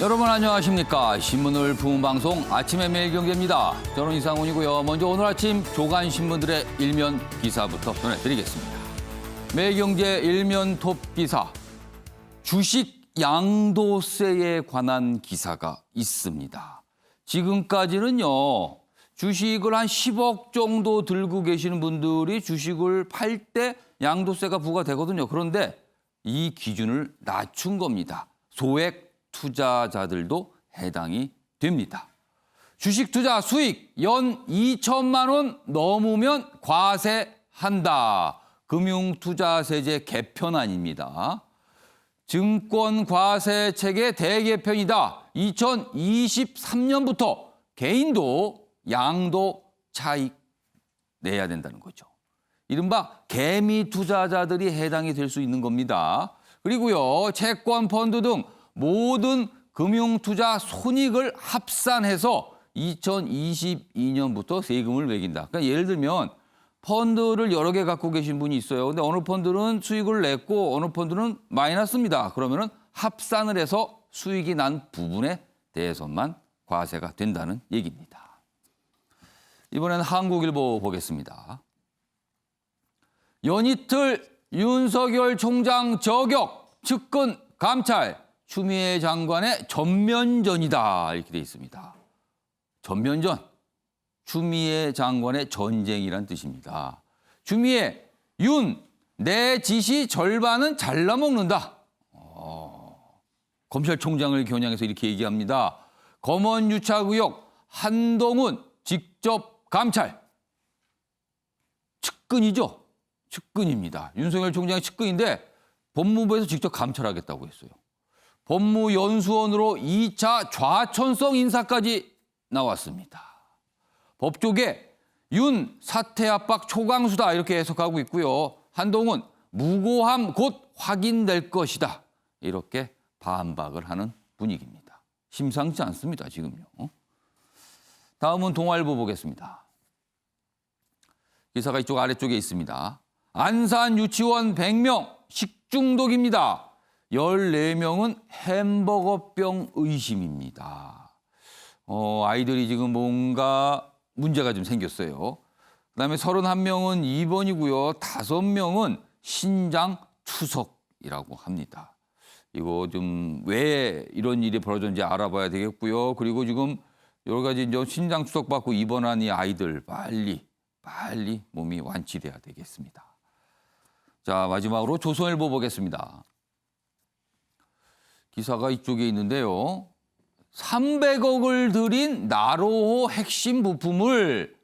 여러분 안녕하십니까. 신문을 푸는 방송 아침의 매일경제입니다. 저는 이상훈이고요. 먼저 오늘 아침 조간신문들의 일면 기사부터 전해드리겠습니다. 매일경제 일면 톱 기사, 주식 양도세에 관한 기사가 있습니다. 지금까지는요, 주식을 한 10억 정도 들고 계시는 분들이 주식을 팔 때 양도세가 부과되거든요. 그런데 이 기준을 낮춘 겁니다. 소액 투자자들도 해당이 됩니다. 주식 투자 수익 연 2천만 원 넘으면 과세한다. 금융투자세제 개편안입니다. 증권과세체계 대개편이다. 2023년부터 개인도 양도 차익 내야 된다는 거죠. 이른바 개미 투자자들이 해당이 될 수 있는 겁니다. 그리고요, 채권, 펀드 등 모든 금융투자 손익을 합산해서 2022년부터 세금을 매긴다. 그러니까 예를 들면 펀드를 여러 개 갖고 계신 분이 있어요. 근데 어느 펀드는 수익을 냈고 어느 펀드는 마이너스입니다. 그러면은 합산을 해서 수익이 난 부분에 대해서만 과세가 된다는 얘기입니다. 이번엔 한국일보 보겠습니다. 연이틀 윤석열 총장 저격, 측근 감찰, 추미애 장관의 전면전이다. 이렇게 돼 있습니다. 전면전, 추미애 장관의 전쟁이란 뜻입니다. 추미애, 윤, 내 지시 절반은 잘라먹는다. 검찰총장을 겨냥해서 이렇게 얘기합니다. 검언 유착 의혹, 한동훈 직접 감찰. 측근이죠. 측근입니다. 윤석열 총장의 측근인데 법무부에서 직접 감찰하겠다고 했어요. 법무연수원으로 2차 좌천성 인사까지 나왔습니다. 법조계 윤 사퇴 압박 초강수다 이렇게 해석하고 있고요. 한동훈 무고함 곧 확인될 것이다. 이렇게 반박을 하는 분위기입니다. 심상치 않습니다, 지금요. 다음은 동아일보 보겠습니다. 기사가 이쪽 아래쪽에 있습니다. 안산 유치원 100명 식중독입니다. 14명은 햄버거병 의심입니다. 아이들이 지금 뭔가 문제가 좀 생겼어요. 그다음에 31명은 입원이고요. 5명은 신장 투석이라고 합니다. 이거 좀 왜 이런 일이 벌어졌는지 알아봐야 되겠고요. 그리고 지금 여러 가지 이제 신장 투석 받고 입원한 이 아이들 빨리 몸이 완치돼야 되겠습니다. 자, 마지막으로 조선일보 보겠습니다. 기사가 이쪽에 있는데요. 300억을 들인 나로호 핵심 부품을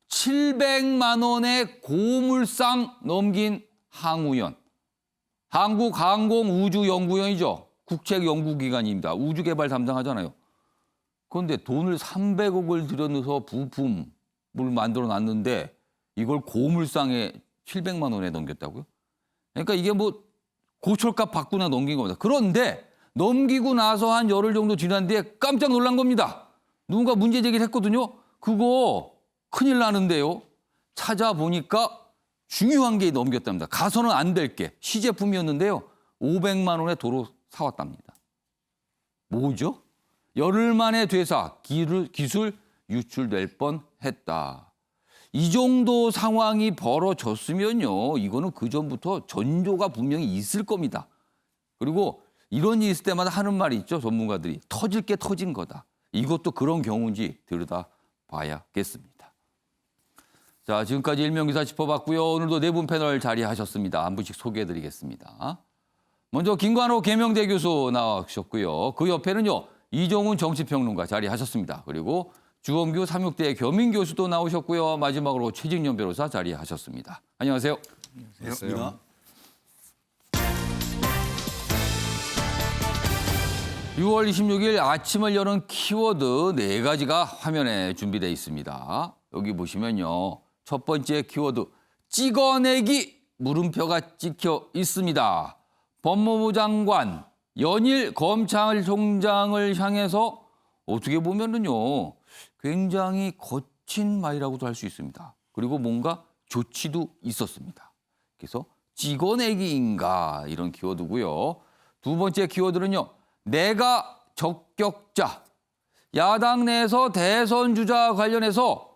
700만 원의 고물상 넘긴 항우연. 한국항공우주연구원이죠. 국책연구기관입니다. 우주개발 담당하잖아요. 그런데 돈을 300억을 들여넣어서 부품을 만들어 놨는데 이걸 고물상에 700만 원에 넘겼다고요? 그러니까 이게 뭐 고철값 받고나 넘긴 겁니다. 그런데 넘기고 나서 한 열흘 정도 지난 뒤에 깜짝 놀란 겁니다. 누군가 문제 제기를 했거든요. 그거 큰일 나는데요. 찾아보니까 중요한 게 넘겼답니다. 가서는 안 될 게 시제품이었는데요. 500만 원에 도로 사왔답니다. 뭐죠? 열흘 만에 되사 기술 유출될 뻔했다. 이 정도 상황이 벌어졌으면요. 이거는 그전부터 전조가 분명히 있을 겁니다. 그리고 이런 일이 있을 때마다 하는 말이 있죠. 전문가들이. 터질 게 터진 거다. 이것도 그런 경우인지 들여다봐야겠습니다. 자, 지금까지 일면기사 짚어봤고요. 오늘도 네 분 패널 자리하셨습니다. 한 분씩 소개해드리겠습니다. 먼저 김관호 계명대 교수 나와주셨고요. 그 옆에는요. 이종훈 정치평론가 자리하셨습니다. 그리고 주원규 삼육대 겸임 교수도 나오셨고요. 마지막으로 최진년 변호사 자리하셨습니다. 안녕하세요. 안녕하세요. 6월 26일 아침을 여는 키워드 4가지가 화면에 준비되어 있습니다. 여기 보시면요. 첫 번째 키워드 찍어내기 물음표가 찍혀 있습니다. 법무부 장관 연일 검찰총장을 향해서 어떻게 보면은요. 굉장히 거친 말이라고도 할 수 있습니다. 그리고 뭔가 조치도 있었습니다. 그래서 찍어내기인가 이런 키워드고요. 두 번째 키워드는요. 내가 적격자. 야당 내에서 대선 주자 관련해서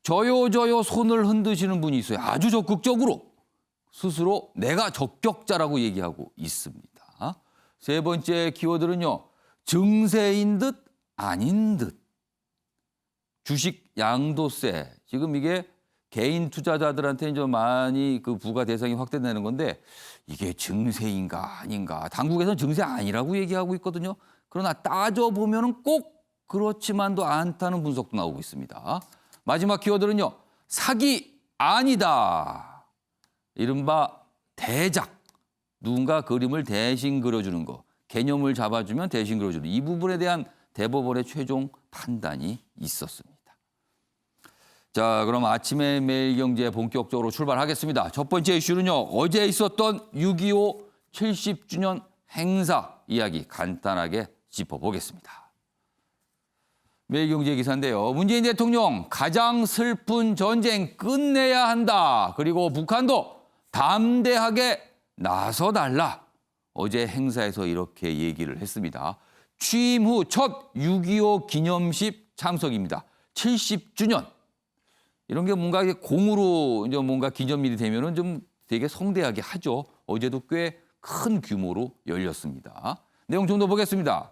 저요 손을 흔드시는 분이 있어요. 아주 적극적으로 스스로 내가 적격자라고 얘기하고 있습니다. 세 번째 키워드는요. 증세인 듯 아닌 듯. 주식 양도세. 지금 이게 개인 투자자들한테 좀 많이 그 부과 대상이 확대되는 건데 이게 증세인가 아닌가. 당국에서는 증세 아니라고 얘기하고 있거든요. 그러나 따져보면 꼭 그렇지만도 않다는 분석도 나오고 있습니다. 마지막 키워드는요. 사기 아니다. 이른바 대작. 누군가 그림을 대신 그려주는 거. 개념을 잡아주면 대신 그려주는 이 부분에 대한 대법원의 최종 판단이 있었습니다. 자, 그럼 아침에 매일경제 본격적으로 출발하겠습니다. 첫 번째 이슈는요. 어제 있었던 6.25 70주년 행사 이야기 간단하게 짚어보겠습니다. 매일경제 기사인데요. 문재인 대통령 가장 슬픈 전쟁 끝내야 한다. 그리고 북한도 담대하게 나서달라. 어제 행사에서 이렇게 얘기를 했습니다. 취임 후 첫 6.25 기념식 참석입니다. 70주년. 이런 게 뭔가 공으로 이제 뭔가 기념일이 되면은 좀 되게 성대하게 하죠. 어제도 꽤 큰 규모로 열렸습니다. 내용 좀 더 보겠습니다.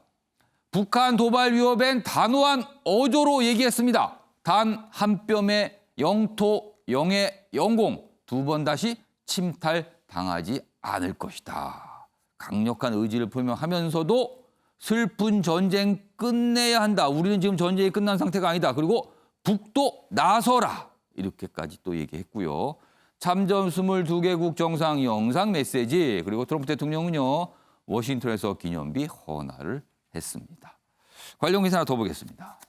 북한 도발 위협엔 단호한 어조로 얘기했습니다. 단 한 뼘의 영토, 영해, 영공 두 번 다시 침탈당하지 않을 것이다. 강력한 의지를 표명하면서도 슬픈 전쟁 끝내야 한다. 우리는 지금 전쟁이 끝난 상태가 아니다. 그리고 북도 나서라. 이렇게까지 또 얘기했고요. 참전 22개국 정상 영상 메시지 그리고 트럼프 대통령은요. 워싱턴에서 기념비 헌화를 했습니다. 관련 기사 하나 더 보겠습니다.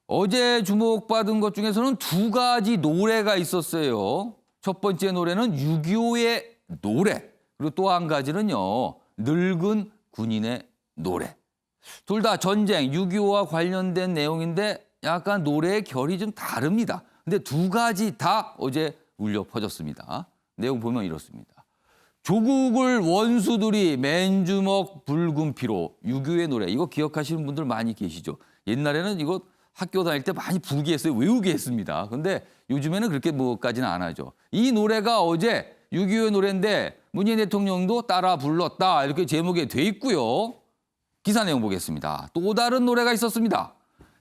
어제 주목받은 것 중에서는 두 가지 노래가 있었어요. 첫 번째 노래는 6.25의 노래 그리고 또 한 가지는요. 늙은 군인의 노래. 둘 다 전쟁, 6.25와 관련된 내용인데 약간 노래의 결이 좀 다릅니다. 근데 두 가지 다 어제 울려 퍼졌습니다. 내용 보면 이렇습니다. 조국을 원수들이 맨주먹 붉은 피로 6.25의 노래. 이거 기억하시는 분들 많이 계시죠? 옛날에는 이거 학교 다닐 때 많이 부르게 했어요. 외우게 했습니다. 근데 요즘에는 그렇게 뭐까지는 안 하죠. 이 노래가 어제 6.25의 노래인데 문재인 대통령도 따라 불렀다. 이렇게 제목에 돼 있고요. 기사 내용 보겠습니다. 또 다른 노래가 있었습니다.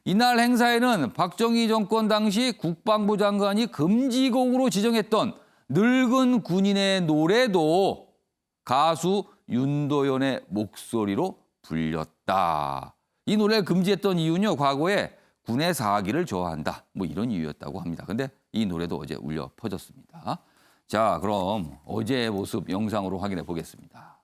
이날 행사에는 박정희 정권 당시 국방부 장관이 금지곡으로 지정했던 늙은 군인의 노래도 가수 윤도현의 목소리로 불렸다. 이 노래를 금지했던 이유는요. 과거에 군의 사기를 좋아한다. 뭐 이런 이유였다고 합니다. 근데 이 노래도 어제 울려 퍼졌습니다. 자, 그럼 어제의 모습 영상으로 확인해 보겠습니다.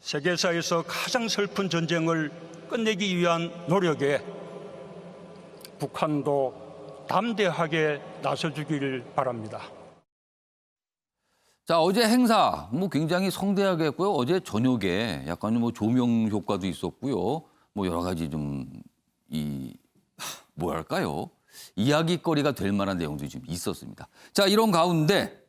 세계사에서 가장 슬픈 전쟁을 끝내기 위한 노력에 북한도 담대하게 나서주길 바랍니다. 자, 어제 행사 뭐 굉장히 성대하게 했고요. 어제 저녁에 약간 뭐 조명 효과도 있었고요. 뭐 여러 가지 좀 뭐랄까요? 이야기거리가 될 만한 내용도 좀 있었습니다. 자, 이런 가운데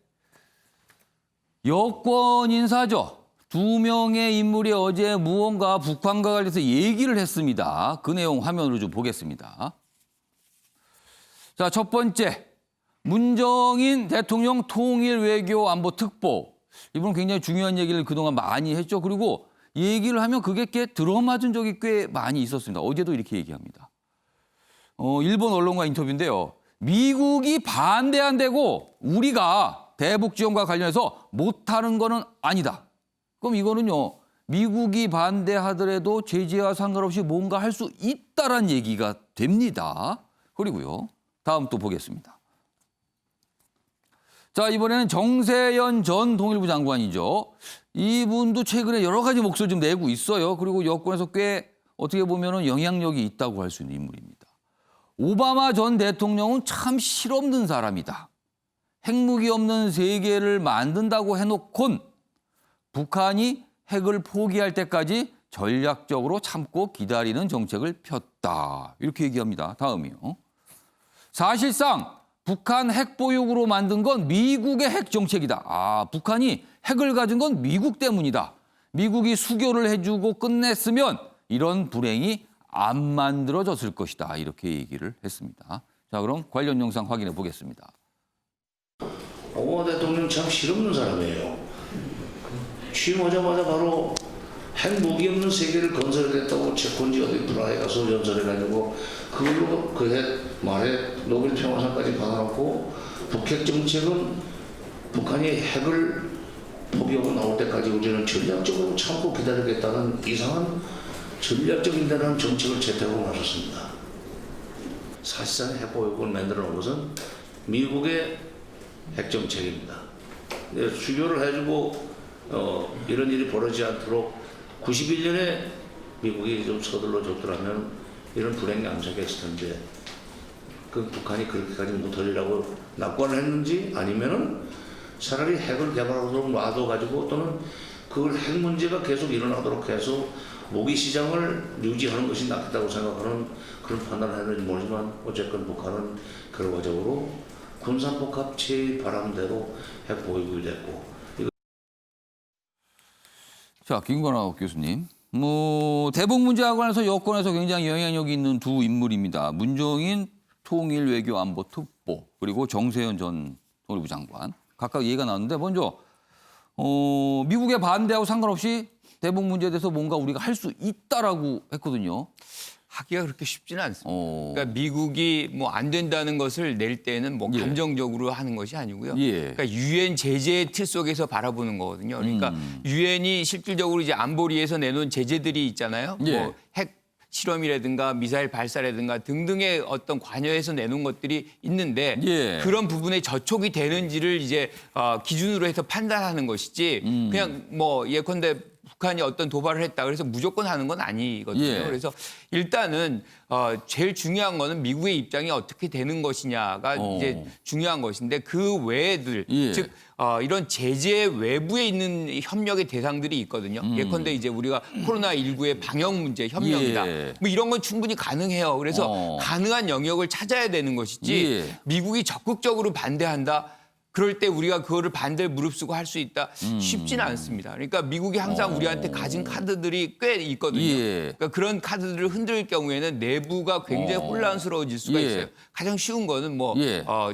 여권 인사죠. 두 명의 인물이 어제 무언가 북한과 관련해서 얘기를 했습니다. 그 내용 화면으로 좀 보겠습니다. 자, 첫 번째. 문정인 대통령 통일 외교 안보 특보. 이분은 굉장히 중요한 얘기를 그동안 많이 했죠. 그리고 얘기를 하면 그게 꽤 들어맞은 적이 꽤 많이 있었습니다. 어제도 이렇게 얘기합니다. 일본 언론과 인터뷰인데요. 미국이 반대한다고 우리가 대북 지원과 관련해서 못하는 거는 아니다. 그럼 이거는요. 미국이 반대하더라도 제재와 상관없이 뭔가 할 수 있다란 얘기가 됩니다. 그리고요. 다음 또 보겠습니다. 자, 이번에는 정세현 전 통일부 장관이죠. 이분도 최근에 여러 가지 목소리 좀 내고 있어요. 그리고 여권에서 꽤 어떻게 보면 영향력이 있다고 할 수 있는 인물입니다. 오바마 전 대통령은 참 실없는 사람이다. 핵무기 없는 세계를 만든다고 해놓곤 북한이 핵을 포기할 때까지 전략적으로 참고 기다리는 정책을 폈다. 이렇게 얘기합니다. 다음이요. 사실상 북한 핵 보유국으로 만든 건 미국의 핵 정책이다. 북한이 핵을 가진 건 미국 때문이다. 미국이 수교를 해주고 끝냈으면 이런 불행이 안 만들어졌을 것이다. 이렇게 얘기를 했습니다. 자, 그럼 관련 영상 확인해 보겠습니다. 오바마 대통령 참 실없는 사람이에요. 취임하자마자 바로 핵무기 없는 세계를 건설하겠다고 채권지 어디 프라하에 가서 연설해가지고 그걸로 그 말에 노벨 평화상까지 받아놓고 북핵 정책은 북한이 핵을 포기하고 나올 때까지 우리는 전략적으로 참고 기다리겠다는 이상한 전략적인 데라는 정책을 채택하고 나섰습니다. 사실상 핵보유국을 만들어 놓은 것은 미국의 핵정책입니다. 수교를 해주고 이런 일이 벌어지지 않도록 91년에 미국이 좀 서둘러 줬더라면 이런 불행이 안 생겼을 텐데 그 북한이 그렇게까지 못하리라고 낙관을 했는지 아니면은 차라리 핵을 개발하도록 놔둬가지고 또는 그걸 핵 문제가 계속 일어나도록 해서 무기 시장을 유지하는 것이 낫겠다고 생각하는 그런 판단을 했는지 모르지만 어쨌건 북한은 결과적으로 군산복합체의 바람대로 핵 보유국이 됐고. 자, 김건학 교수님. 대북 문제와 관해서 여권에서 굉장히 영향력이 있는 두 인물입니다. 문정인 통일외교안보특보 그리고 정세현 전 통일부 장관. 각각 얘기가 나왔는데 먼저 미국의 반대하고 상관없이 대북 문제에 대해서 뭔가 우리가 할 수 있다라고 했거든요. 하기가 그렇게 쉽지는 않습니다. 그러니까 미국이 뭐 안 된다는 것을 낼 때는 뭐 감정적으로 하는 것이 아니고요. 그러니까 유엔 제재의 틀 속에서 바라보는 거거든요. 그러니까 유엔이 실질적으로 이제 안보리에서 내놓은 제재들이 있잖아요. 뭐 핵 실험이라든가 미사일 발사라든가 등등의 어떤 관여해서 내놓은 것들이 있는데 그런 부분에 저촉이 되는지를 이제 기준으로 해서 판단하는 것이지 그냥 뭐 예컨대 북한이 어떤 도발을 했다 그래서 무조건 하는 건 아니거든요. 그래서 일단은 제일 중요한 거는 미국의 입장이 어떻게 되는 것이냐가 이제 중요한 것인데 그 외들 즉 이런 제재 외부에 있는 협력의 대상들이 있거든요. 예컨대 이제 우리가 코로나19의 방역 문제 협력이다. 뭐 이런 건 충분히 가능해요. 그래서 가능한 영역을 찾아야 되는 것이지 미국이 적극적으로 반대한다. 그럴 때 우리가 그거를 반대를 무릅쓰고 할 수 있다? 쉽지는 않습니다. 그러니까 미국이 항상 우리한테 가진 카드들이 꽤 있거든요. 그러니까 그런 카드들을 흔들 경우에는 내부가 굉장히 혼란스러워질 수가 있어요. 가장 쉬운 거는 뭐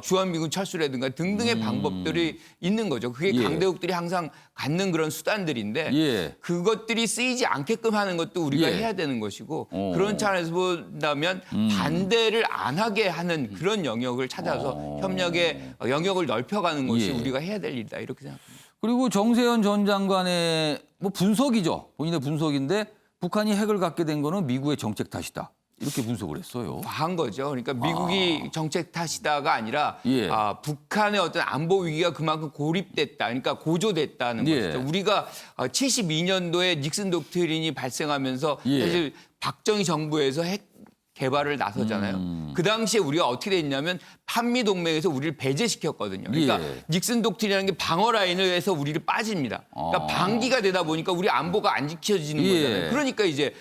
주한미군 철수라든가 등등의 방법들이 있는 거죠. 그게 강대국들이 항상 갖는 그런 수단들인데 그것들이 쓰이지 않게끔 하는 것도 우리가 해야 되는 것이고 그런 차원에서 본다면 반대를 안 하게 하는 그런 영역을 찾아서 협력의 영역을 넓혀가는 것이 우리가 해야 될 일이다 이렇게 생각합니다. 그리고 정세현 전 장관의 뭐 분석이죠. 본인의 분석인데 북한이 핵을 갖게 된 거는 미국의 정책 탓이다. 이렇게 분석을 했어요. 과한 거죠. 그러니까 미국이 정책 탓이다가 아니라 북한의 어떤 안보 위기가 그만큼 고립됐다. 그러니까 고조됐다는 것이죠. 우리가 72년도에 닉슨 독트린이 발생하면서 사실 박정희 정부에서 핵 개발을 나서잖아요. 그 당시에 우리가 어떻게 됐냐면 한미 동맹에서 우리를 배제시켰거든요. 그러니까 닉슨 독트린이라는 게 방어 라인을 해서 우리를 빠집니다. 그러니까 방기가 되다 보니까 우리 안보가 안 지켜지는 거잖아요. 그러니까 이제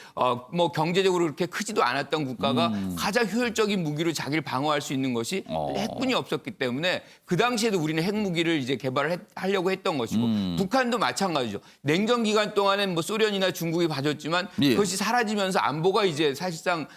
뭐 경제적으로 그렇게 크지도 않았던 국가가 가장 효율적인 무기로 자기를 방어할 수 있는 것이 핵군이 없었기 때문에 그 당시에도 우리는 핵무기를 이제 개발을 하려고 했던 것이고 북한도 마찬가지죠. 냉전 기간 동안엔 뭐 소련이나 중국이 봐줬지만 그것이 사라지면서 안보가 이제 사실상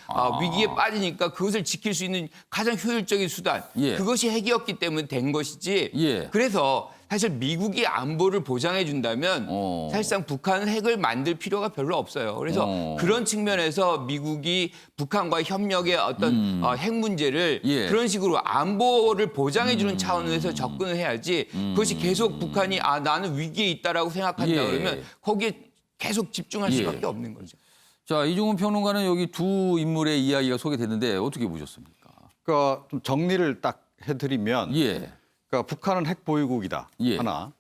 위기에 빠지니까 그것을 지킬 수 있는 가장 효율적인 수단 그것이 핵이었기 때문에 된 것이지 그래서 사실 미국이 안보를 보장해 준다면 사실상 북한은 핵을 만들 필요가 별로 없어요. 그래서 그런 측면에서 미국이 북한과의 협력의 어떤 핵 문제를 그런 식으로 안보를 보장해 주는 차원에서 접근을 해야지 그것이 계속 북한이 나는 위기에 있다라고 생각한다 그러면 거기에 계속 집중할 수밖에 없는 거죠. 자, 이종훈 평론가는 여기 두 인물의 이야기가 소개됐는데 어떻게 보셨습니까? 그러니까 좀 정리를 딱 해드리면 그러니까 북한은 핵 보유국이다 하나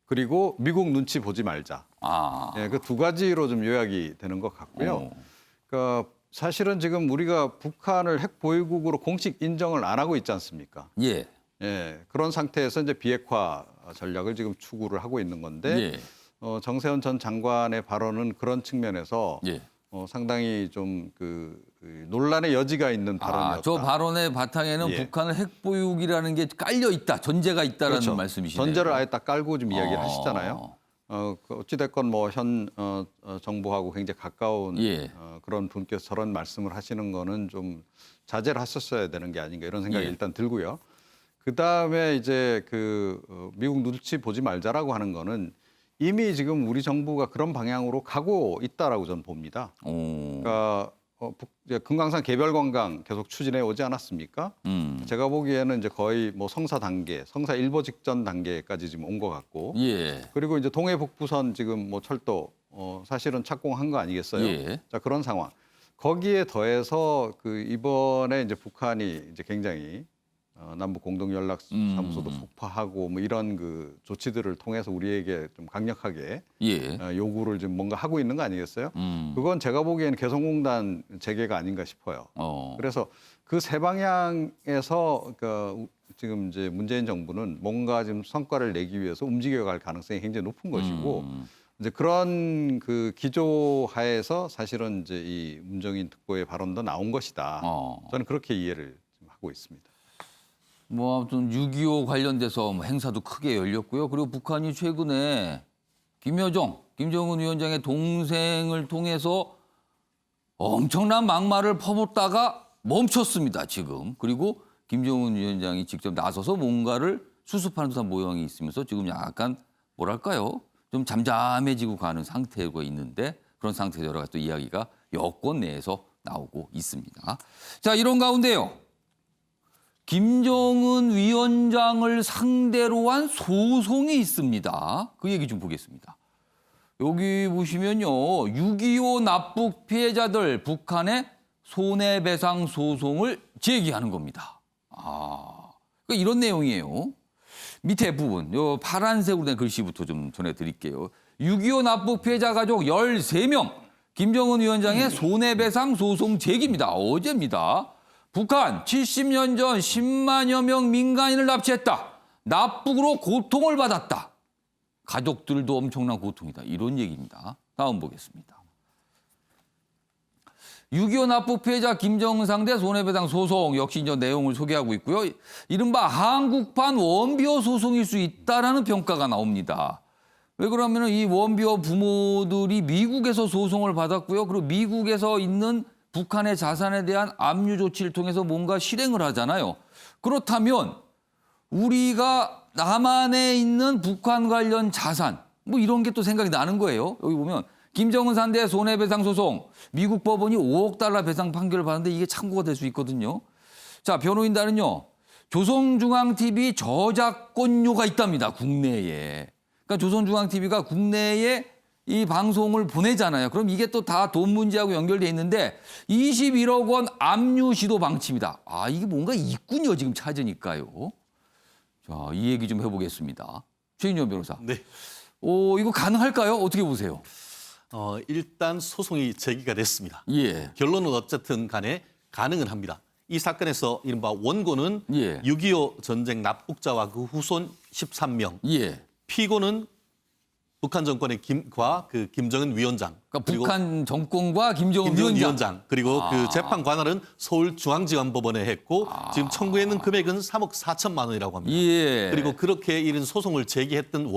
그리고 미국 눈치 보지 말자 그 두 가지로 좀 요약이 되는 것 같고요. 그러니까 사실은 지금 우리가 북한을 핵 보유국으로 공식 인정을 안 하고 있지 않습니까? 예. 예, 그런 상태에서 이제 비핵화 전략을 지금 추구를 하고 있는 건데 예. 정세현 전 장관의 발언은 그런 측면에서 예. 상당히 좀 논란의 여지가 있는 발언이었다. 저 발언의 바탕에는 예. 북한은 핵 보유국이라는 게 깔려 있다, 전제가 있다라는 그렇죠. 말씀이시네요. 전제를 아예 딱 깔고 좀 이야기를 하시잖아요. 어찌됐건 뭐 현 정부하고 굉장히 가까운 예. 그런 분께서 저런 말씀을 하시는 거는 좀 자제를 하셨어야 되는 게 아닌가 이런 생각이 예. 일단 들고요. 그 다음에 이제 미국 눈치 보지 말자라고 하는 거는 이미 지금 우리 정부가 그런 방향으로 가고 있다라고 저는 봅니다. 그러니까 이제 금강산 개별 관광 계속 추진해 오지 않았습니까? 제가 보기에는 이제 거의 뭐 성사 단계, 성사 일보 직전 단계까지 지금 온 것 같고, 예. 그리고 이제 동해 북부선 지금 뭐 철도 사실은 착공한 거 아니겠어요? 예. 자, 그런 상황. 거기에 더해서 이번에 이제 북한이 이제 굉장히 남북 공동 연락 사무소도 폭파하고 뭐 이런 조치들을 통해서 우리에게 좀 강력하게 예. 요구를 좀 뭔가 하고 있는 거 아니겠어요? 그건 제가 보기에는 개성공단 재개가 아닌가 싶어요. 그래서 그 세 방향에서 지금 이제 문재인 정부는 뭔가 지금 성과를 내기 위해서 움직여갈 가능성이 굉장히 높은 것이고 이제 그런 기조하에서 사실은 이제 이 문정인 특보의 발언도 나온 것이다. 저는 그렇게 이해를 좀 하고 있습니다. 뭐 아무튼 6.25 관련돼서 뭐 행사도 크게 열렸고요. 그리고 북한이 최근에 김정은 위원장의 동생을 통해서 엄청난 막말을 퍼붓다가 멈췄습니다, 지금. 그리고 김정은 위원장이 직접 나서서 뭔가를 수습하는 듯한 모양이 있으면서 지금 약간 뭐랄까요? 좀 잠잠해지고 가는 상태가 있는데 그런 상태에서 여러 가지 또 이야기가 여권 내에서 나오고 있습니다. 자, 이런 가운데요. 김정은 위원장을 상대로 한 소송이 있습니다. 그 얘기 좀 보겠습니다. 여기 보시면요. 6.25 납북 피해자들 북한의 손해배상 소송을 제기하는 겁니다. 그러니까 이런 내용이에요. 밑에 부분, 요 파란색으로 된 글씨부터 좀 전해드릴게요. 6.25 납북 피해자 가족 13명, 김정은 위원장의 손해배상 소송 제기입니다. 어제입니다. 북한 70년 전 10만여 명 민간인을 납치했다. 납북으로 고통을 받았다. 가족들도 엄청난 고통이다. 이런 얘기입니다. 다음 보겠습니다. 6.25 납북 피해자 김정은 상대 손해배상 소송 역시 이제 내용을 소개하고 있고요. 이른바 한국판 원비어 소송일 수 있다라는 평가가 나옵니다. 왜 그러면 이 원비어 부모들이 미국에서 소송을 받았고요. 그리고 미국에서 있는 북한의 자산에 대한 압류 조치를 통해서 뭔가 실행을 하잖아요. 그렇다면 우리가 남한에 있는 북한 관련 자산 뭐 이런 게 또 생각이 나는 거예요. 여기 보면 김정은 상대 손해배상 소송 미국 법원이 5억 달러 배상 판결을 받았는데 이게 참고가 될 수 있거든요. 자, 변호인단은요. 조선중앙TV 저작권료가 있답니다. 국내에. 그러니까 조선중앙TV가 국내에 이 방송을 보내잖아요. 그럼 이게 또 다 돈 문제하고 연결돼 있는데 21억 원 압류 시도 방침이다. 이게 뭔가 있군요. 지금 찾으니까요. 자, 이 얘기 좀 해보겠습니다. 최인영 변호사. 네. 이거 가능할까요? 어떻게 보세요? 일단 소송이 제기가 됐습니다. 예. 결론은 어쨌든 간에 가능은 합니다. 이 사건에서 이른바 원고는 예. 6.25 전쟁 납북자와 그 후손 13명. 예. 피고는 북한 정권의 김정은 위원장. 그러니까 북한 정권과 김정은 위원장. 그리고 그 재판 관할은 서울중앙지검법원에 했고 지금 청구했는 금액은 3억 4천만 원이라고 합니다. 예. 그리고 그렇게 이런 소송을 제기했던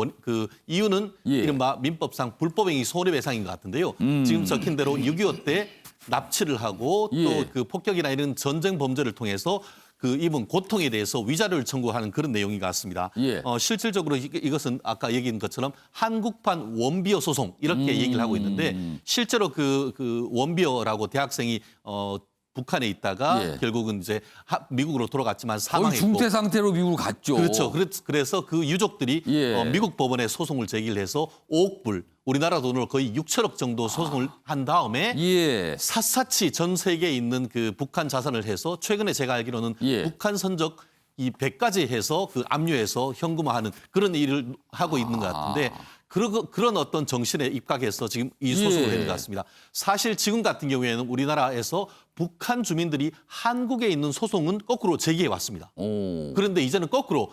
이유는 예. 이른바 민법상 불법행위 손해배상인 것 같은데요. 지금 적힌 대로 6.25 때 납치를 하고 예. 또 그 폭격이나 이런 전쟁 범죄를 통해서 그 입은 고통에 대해서 위자료를 청구하는 그런 내용인 것 같습니다. 예. 실질적으로 이것은 아까 얘기한 것처럼 한국판 원비어 소송 이렇게 얘기를 하고 있는데 실제로 그 원비어라고 대학생이 북한에 있다가 예. 결국은 이제 미국으로 돌아갔지만 거의 사망했고 중퇴 상태로 미국으로 갔죠. 그렇죠. 그래서 그 유족들이 예. 미국 법원에 소송을 제기를 해서 5억 불, 우리나라 돈으로 거의 6천억 정도 소송을 한 다음에 예. 샅샅이 전 세계에 있는 그 북한 자산을 해서 최근에 제가 알기로는 예. 북한 선적 이 100까지 해서 그 압류해서 현금화하는 그런 일을 하고 있는 것 같은데 그런 어떤 정신에 입각해서 지금 이 소송을 예. 내는 것 같습니다. 사실 지금 같은 경우에는 우리나라에서 북한 주민들이 한국에 있는 소송은 거꾸로 제기해 왔습니다. 오. 그런데 이제는 거꾸로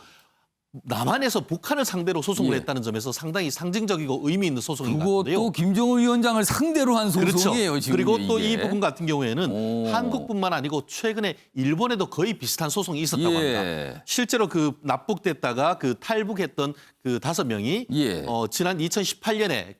남한에서 북한을 상대로 소송을 예. 했다는 점에서 상당히 상징적이고 의미 있는 소송인 것 같은데요. 그것도 김정은 위원장을 상대로 한 소송이에요. 그렇죠. 지금 그리고 또 이게. 이 부분 같은 경우에는 오. 한국뿐만 아니고 최근에 일본에도 거의 비슷한 소송이 있었다고 예. 합니다. 실제로 그 납북됐다가 그 탈북했던 그 5명이 예. 지난 2018년에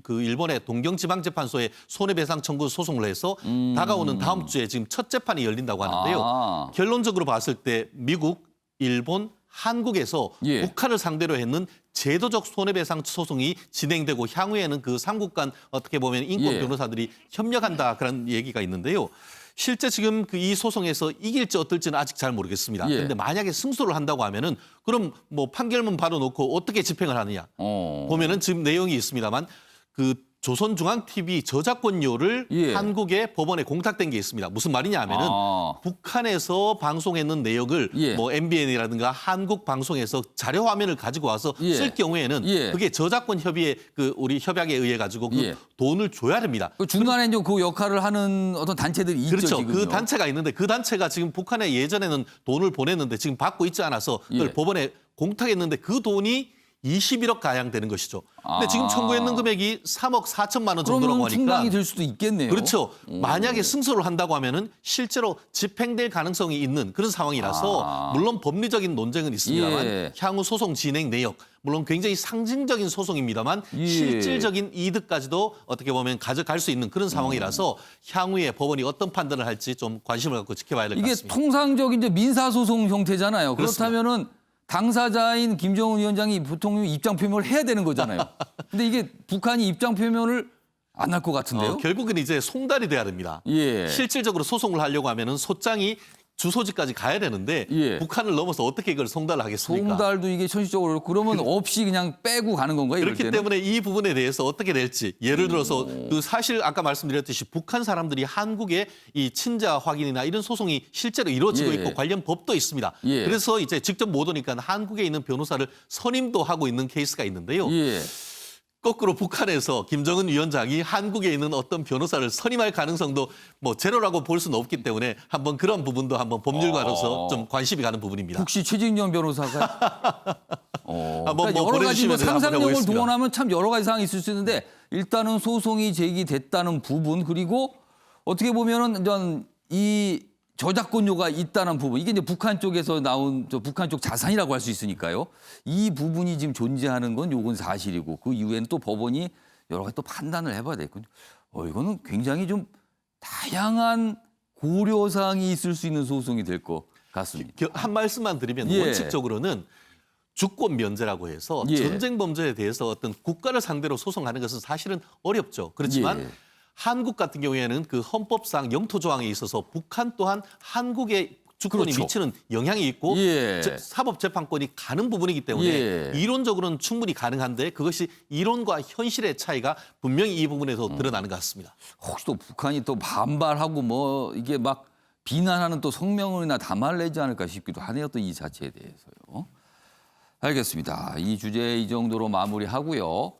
그 일본의 동경지방재판소에 손해배상 청구 소송을 해서 다가오는 다음 주에 지금 첫 재판이 열린다고 하는데요. 아. 결론적으로 봤을 때 미국, 일본, 한국에서 예. 북한을 상대로 했는 제도적 손해배상 소송이 진행되고 향후에는 그 삼국 간 어떻게 보면 인권 예. 변호사들이 협력한다 그런 얘기가 있는데요. 실제 지금 그 이 소송에서 이길지 어떨지는 아직 잘 모르겠습니다. 예. 그런데 만약에 승소를 한다고 하면은 그럼 뭐 판결문 바로 놓고 어떻게 집행을 하느냐 보면은 지금 내용이 있습니다만 그 조선중앙TV 저작권료를 예. 한국의 법원에 공탁된 게 있습니다. 무슨 말이냐 하면은 북한에서 방송했는 내역을 예. 뭐 MBN이라든가 한국 방송에서 자료 화면을 가지고 와서 예. 쓸 경우에는 예. 그게 저작권 협의회 그 우리 협약에 의해 가지고 그 예. 돈을 줘야 됩니다. 그 중간에 이제 그 역할을 하는 어떤 단체들이 있죠. 그렇죠. 지금요. 그 단체가 있는데 그 단체가 지금 북한에 예전에는 돈을 보냈는데 지금 받고 있지 않아서 그걸 예. 법원에 공탁했는데 그 돈이 21억 가량 되는 것이죠. 근데 지금 청구했는 금액이 3억 4천만 원 정도라고 그러면 하니까 충당이 될 수도 있겠네요. 그렇죠. 만약에 승소를 한다고 하면은 실제로 집행될 가능성이 있는 그런 상황이라서 물론 법리적인 논쟁은 있습니다만 예. 향후 소송 진행 내역 물론 굉장히 상징적인 소송입니다만 예. 실질적인 이득까지도 어떻게 보면 가져갈 수 있는 그런 상황이라서 향후에 법원이 어떤 판단을 할지 좀 관심을 갖고 지켜봐야 될 것 이게 같습니다. 통상적인 이제 민사소송 형태잖아요. 그렇습니다. 그렇다면은 당사자인 김정은 위원장이 보통 입장 표명을 해야 되는 거잖아요. 근데 이게 북한이 입장 표명을 안 할 것 같은데요? 결국은 이제 송달이 돼야 됩니다. 예. 실질적으로 소송을 하려고 하면은 소장이 주소지까지 가야 되는데 예. 북한을 넘어서 어떻게 이걸 송달을 하겠습니까? 송달도 이게 현실적으로 어렵고 그러면 없이 그냥 빼고 가는 건가요? 이럴 그렇기 때는? 때문에 이 부분에 대해서 어떻게 될지 예를 들어서 그 사실 아까 말씀드렸듯이 북한 사람들이 한국의 이 친자 확인이나 이런 소송이 실제로 이루어지고 예. 있고 관련 법도 있습니다. 예. 그래서 이제 직접 못 오니까 한국에 있는 변호사를 선임도 하고 있는 케이스가 있는데요. 예. 거꾸로 북한에서 김정은 위원장이 한국에 있는 어떤 변호사를 선임할 가능성도 뭐 제로라고 볼 수는 없기 때문에 한번 그런 부분도 한번 법률가로서 좀 관심이 가는 부분입니다. 혹시 최진년 변호사가 한번 그러니까 뭐 여러 가지 뭐 보내주시면 제가 한번 상상력을 해보겠습니다. 동원하면 참 여러 가지 상황이 있을 수 있는데 일단은 소송이 제기됐다는 부분 그리고 어떻게 보면은 전 이 저작권료가 있다는 부분 이게 이제 북한 쪽에서 나온 북한 쪽 자산이라고 할 수 있으니까요. 이 부분이 지금 존재하는 건 요건 사실이고 그 이후에는 또 법원이 여러 가지 또 판단을 해봐야 되겠군요. 이거는 굉장히 좀 다양한 고려사항이 있을 수 있는 소송이 될 것 같습니다. 한 말씀만 드리면 예. 원칙적으로는 주권 면제라고 해서 예. 전쟁 범죄에 대해서 어떤 국가를 상대로 소송하는 것은 사실은 어렵죠. 그렇지만 예. 한국 같은 경우에는 그 헌법상 영토 조항에 있어서 북한 또한 한국의 주권이 그렇죠. 미치는 영향이 있고 예. 사법재판권이 가는 부분이기 때문에 예. 이론적으로는 충분히 가능한데 그것이 이론과 현실의 차이가 분명히 이 부분에서 드러나는 것 같습니다. 혹시 또 북한이 또 반발하고 뭐 이게 막 비난하는 또 성명이나 담화를 내지 않을까 싶기도 하네요. 또 이 자체에 대해서요. 알겠습니다. 이 주제 이 정도로 마무리하고요.